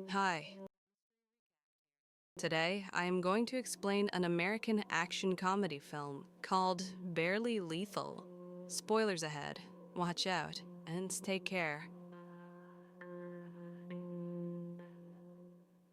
Hi. Today, I am going to explain an American action comedy film called Barely Lethal. Spoilers ahead. Watch out and take care.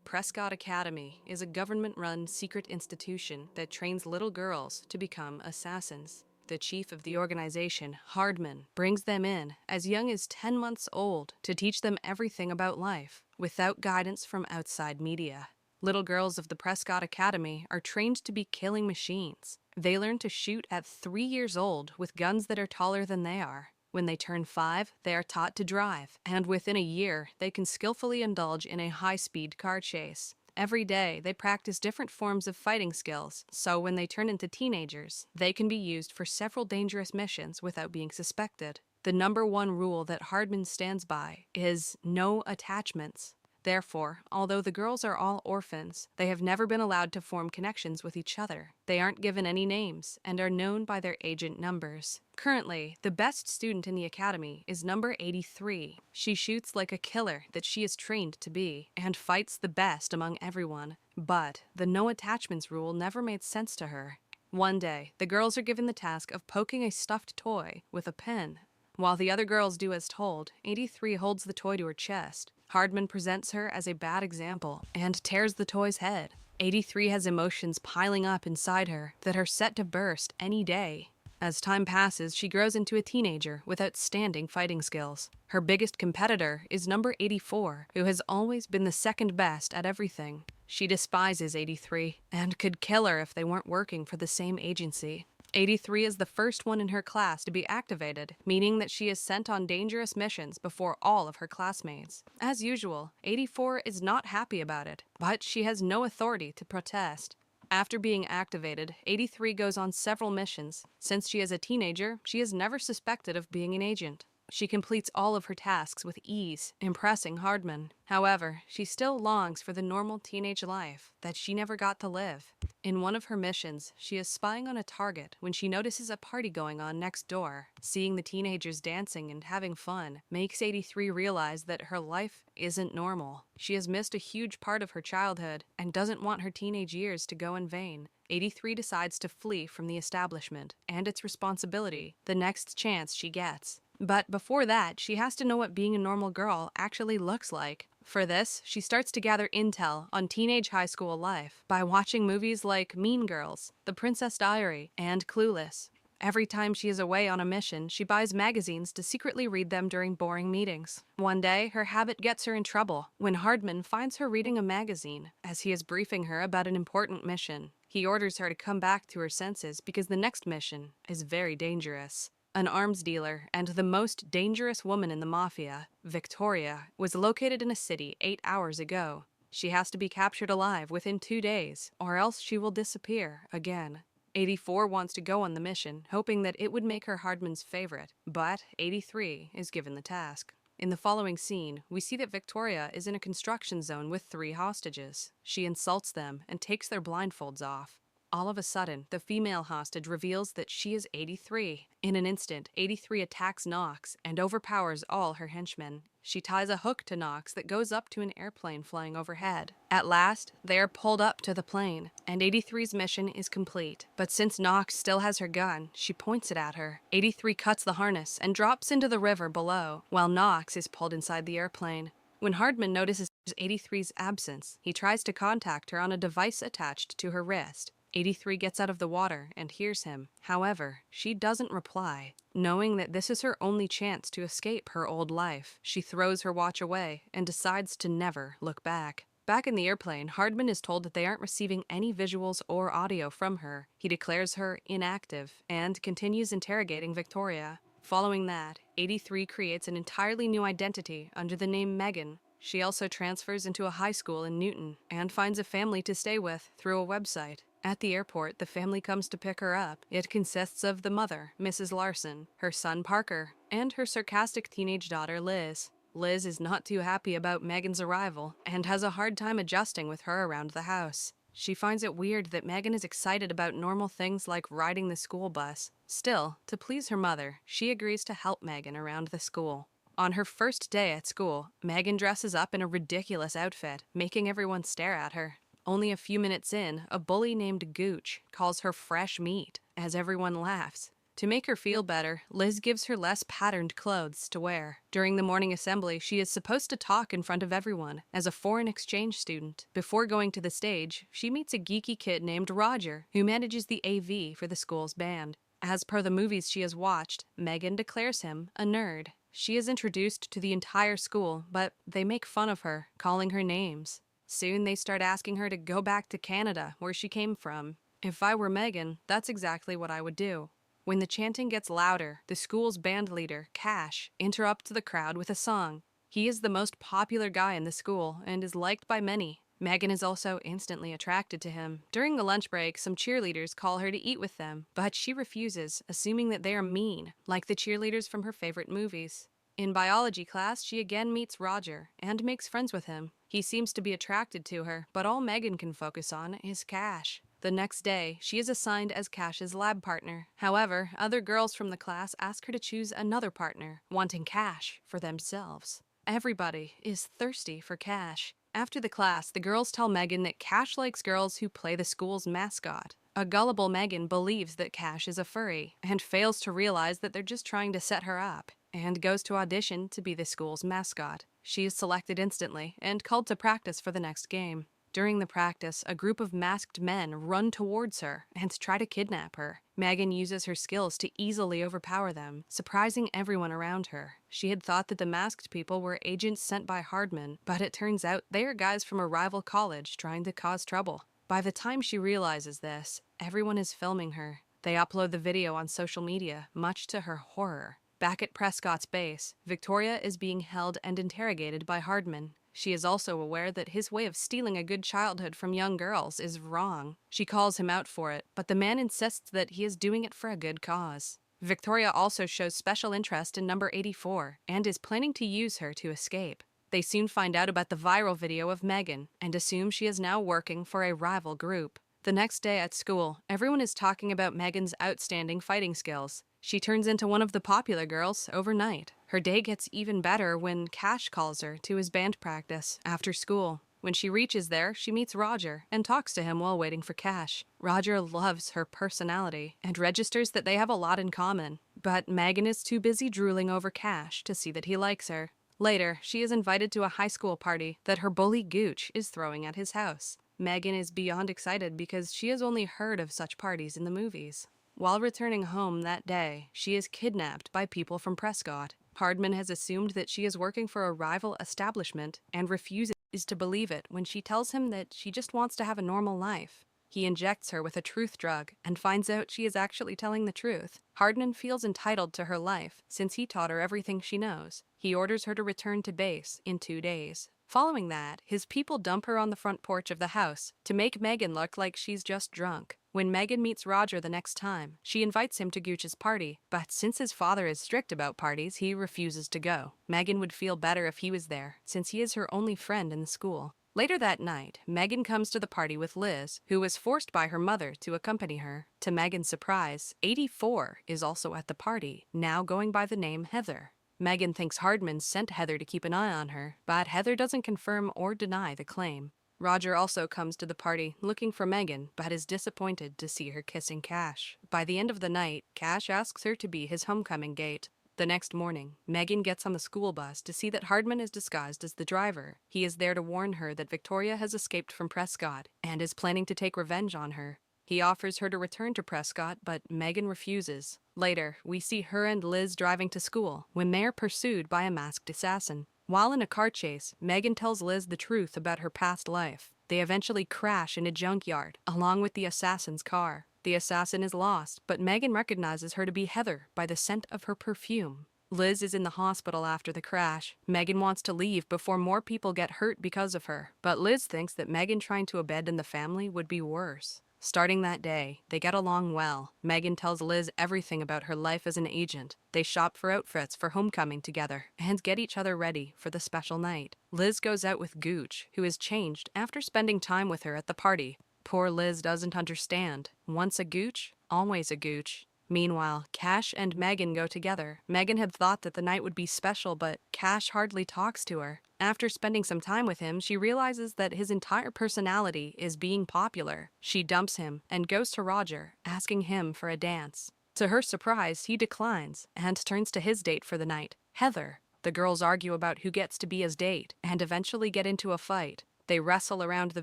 Prescott Academy is a government-run secret institution that trains little girls to become assassins. The chief of the organization, Hardman, brings them in as young as 10 months old to teach them everything about life, without guidance from outside media. Little girls of the Prescott Academy are trained to be killing machines. They learn to shoot at 3 years old with guns that are taller than they are. When they turn 5, they are taught to drive, and within a year, they can skillfully indulge in a high-speed car chase. Every day, they practice different forms of fighting skills, so when they turn into teenagers, they can be used for several dangerous missions without being suspected. The number one rule that Hardman stands by is no attachments. Therefore, although the girls are all orphans, they have never been allowed to form connections with each other. They aren't given any names and are known by their agent numbers. Currently, the best student in the academy is number 83. She shoots like a killer that she is trained to be and fights the best among everyone. But the no attachments rule never made sense to her. One day, the girls are given the task of poking a stuffed toy with a pen. While the other girls do as told, 83 holds the toy to her chest. Hardman presents her as a bad example and tears the toy's head. 83 has emotions piling up inside her that are set to burst any day. As time passes, she grows into a teenager with outstanding fighting skills. Her biggest competitor is number 84, who has always been the second best at everything. She despises 83 and could kill her if they weren't working for the same agency. 83 is the first one in her class to be activated, meaning that she is sent on dangerous missions before all of her classmates. As usual, 84 is not happy about it, but she has no authority to protest. After being activated, 83 goes on several missions. Since she is a teenager, she is never suspected of being an agent. She completes all of her tasks with ease, impressing Hardman. However, she still longs for the normal teenage life that she never got to live. In one of her missions, she is spying on a target when she notices a party going on next door. Seeing the teenagers dancing and having fun makes 83 realize that her life isn't normal. She has missed a huge part of her childhood and doesn't want her teenage years to go in vain. 83 decides to flee from the establishment and its responsibility the next chance she gets. But before that, she has to know what being a normal girl actually looks like. For this, she starts to gather intel on teenage high school life by watching movies like Mean Girls, The Princess Diary, and Clueless. Every time she is away on a mission, she buys magazines to secretly read them during boring meetings. One day, her habit gets her in trouble when Hardman finds her reading a magazine as he is briefing her about an important mission. He orders her to come back to her senses because the next mission is very dangerous. An arms dealer and the most dangerous woman in the mafia, Victoria, was located in a city 8 hours ago. She has to be captured alive within 2 days, or else she will disappear again. 84 wants to go on the mission, hoping that it would make her Hardman's favorite, but 83 is given the task. In the following scene, we see that Victoria is in a construction zone with 3 hostages. She insults them and takes their blindfolds off. All of a sudden, the female hostage reveals that she is 83. In an instant, 83 attacks Knox and overpowers all her henchmen. She ties a hook to Knox that goes up to an airplane flying overhead. At last, they are pulled up to the plane, and 83's mission is complete. But since Knox still has her gun, she points it at her. 83 cuts the harness and drops into the river below, while Knox is pulled inside the airplane. When Hardman notices 83's absence, he tries to contact her on a device attached to her wrist. 83 gets out of the water and hears him. However, she doesn't reply. Knowing that this is her only chance to escape her old life, she throws her watch away and decides to never look back. Back in the airplane, Hardman is told that they aren't receiving any visuals or audio from her. He declares her inactive and continues interrogating Victoria. Following that, 83 creates an entirely new identity under the name Megan. She also transfers into a high school in Newton and finds a family to stay with through a website. At the airport, the family comes to pick her up. It consists of the mother, Mrs. Larson, her son Parker, and her sarcastic teenage daughter Liz. Liz is not too happy about Megan's arrival and has a hard time adjusting with her around the house. She finds it weird that Megan is excited about normal things like riding the school bus. Still, to please her mother, she agrees to help Megan around the school. On her first day at school, Megan dresses up in a ridiculous outfit, making everyone stare at her. Only a few minutes in, a bully named Gooch calls her fresh meat, as everyone laughs. To make her feel better, Liz gives her less patterned clothes to wear. During the morning assembly, she is supposed to talk in front of everyone as a foreign exchange student. Before going to the stage, she meets a geeky kid named Roger, who manages the AV for the school's band. As per the movies she has watched, Megan declares him a nerd. She is introduced to the entire school, but they make fun of her, calling her names. Soon they start asking her to go back to Canada, where she came from. If I were Megan, that's exactly what I would do. When the chanting gets louder, the school's band leader, Cash, interrupts the crowd with a song. He is the most popular guy in the school and is liked by many. Megan is also instantly attracted to him. During the lunch break, some cheerleaders call her to eat with them, but she refuses, assuming that they are mean, like the cheerleaders from her favorite movies. In biology class, she again meets Roger and makes friends with him. He seems to be attracted to her, but all Megan can focus on is Cash. The next day, she is assigned as Cash's lab partner. However, other girls from the class ask her to choose another partner, wanting Cash for themselves. Everybody is thirsty for Cash. After the class, the girls tell Megan that Cash likes girls who play the school's mascot. A gullible Megan believes that Cash is a furry and fails to realize that they're just trying to set her up, and goes to audition to be the school's mascot. She is selected instantly and called to practice for the next game. During the practice, a group of masked men run towards her and try to kidnap her. Megan uses her skills to easily overpower them, surprising everyone around her. She had thought that the masked people were agents sent by Hardman, but it turns out they are guys from a rival college trying to cause trouble. By the time she realizes this, everyone is filming her. They upload the video on social media, much to her horror. Back at Prescott's base, Victoria is being held and interrogated by Hardman. She is also aware that his way of stealing a good childhood from young girls is wrong. She calls him out for it, but the man insists that he is doing it for a good cause. Victoria also shows special interest in number 84 and is planning to use her to escape. They soon find out about the viral video of Megan and assume she is now working for a rival group. The next day at school, everyone is talking about Megan's outstanding fighting skills. She turns into one of the popular girls overnight. Her day gets even better when Cash calls her to his band practice after school. When she reaches there, she meets Roger and talks to him while waiting for Cash. Roger loves her personality and registers that they have a lot in common. But Megan is too busy drooling over Cash to see that he likes her. Later, she is invited to a high school party that her bully Gooch is throwing at his house. Megan is beyond excited because she has only heard of such parties in the movies. While returning home that day, she is kidnapped by people from Prescott. Hardman has assumed that she is working for a rival establishment and refuses to believe it when she tells him that she just wants to have a normal life. He injects her with a truth drug and finds out she is actually telling the truth. Hardman feels entitled to her life since he taught her everything she knows. He orders her to return to base in 2 days. Following that, his people dump her on the front porch of the house to make Megan look like she's just drunk. When Megan meets Roger the next time, she invites him to Gooch's party, but since his father is strict about parties, he refuses to go. Megan would feel better if he was there, since he is her only friend in the school. Later that night, Megan comes to the party with Liz, who was forced by her mother to accompany her. To Megan's surprise, 84 is also at the party, now going by the name Heather. Megan thinks Hardman sent Heather to keep an eye on her, but Heather doesn't confirm or deny the claim. Roger also comes to the party looking for Megan, but is disappointed to see her kissing Cash. By the end of the night, Cash asks her to be his homecoming gate. The next morning, Megan gets on the school bus to see that Hardman is disguised as the driver. He is there to warn her that Victoria has escaped from Prescott and is planning to take revenge on her. He offers her to return to Prescott, but Megan refuses. Later, we see her and Liz driving to school when they are pursued by a masked assassin. While in a car chase, Megan tells Liz the truth about her past life. They eventually crash in a junkyard, along with the assassin's car. The assassin is lost, but Megan recognizes her to be Heather by the scent of her perfume. Liz is in the hospital after the crash. Megan wants to leave before more people get hurt because of her, but Liz thinks that Megan trying to abandon the family would be worse. Starting that day, they get along well. Megan tells Liz everything about her life as an agent. They shop for outfits for homecoming together and get each other ready for the special night. Liz goes out with Gooch, who is changed after spending time with her at the party. Poor Liz doesn't understand. Once a Gooch, always a Gooch. Meanwhile, Cash and Megan go together. Megan had thought that the night would be special, but Cash hardly talks to her. After spending some time with him, she realizes that his entire personality is being popular. She dumps him and goes to Roger, asking him for a dance. To her surprise, he declines and turns to his date for the night, Heather. The girls argue about who gets to be his date and eventually get into a fight. They wrestle around the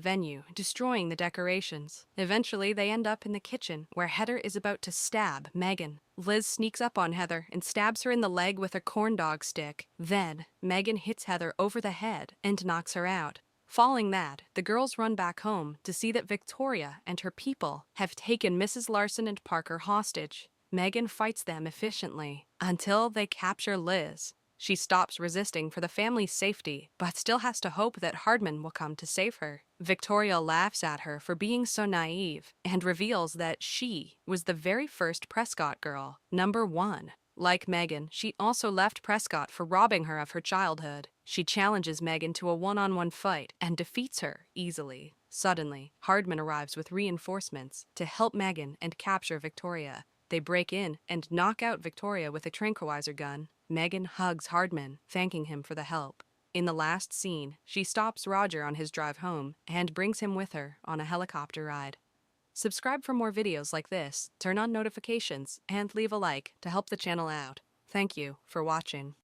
venue, destroying the decorations. Eventually, they end up in the kitchen, where Heather is about to stab Megan. Liz sneaks up on Heather and stabs her in the leg with a corn dog stick. Then, Megan hits Heather over the head and knocks her out. Following that, the girls run back home to see that Victoria and her people have taken Mrs. Larson and Parker hostage. Megan fights them efficiently until they capture Liz. She stops resisting for the family's safety, but still has to hope that Hardman will come to save her. Victoria laughs at her for being so naive and reveals that she was the very first Prescott girl, number 1. Like Megan, she also left Prescott for robbing her of her childhood. She challenges Megan to a one-on-one fight and defeats her easily. Suddenly, Hardman arrives with reinforcements to help Megan and capture Victoria. They break in and knock out Victoria with a tranquilizer gun. Megan hugs Hardman, thanking him for the help. In the last scene, she stops Roger on his drive home and brings him with her on a helicopter ride. Subscribe for more videos like this, turn on notifications, and leave a like to help the channel out. Thank you for watching.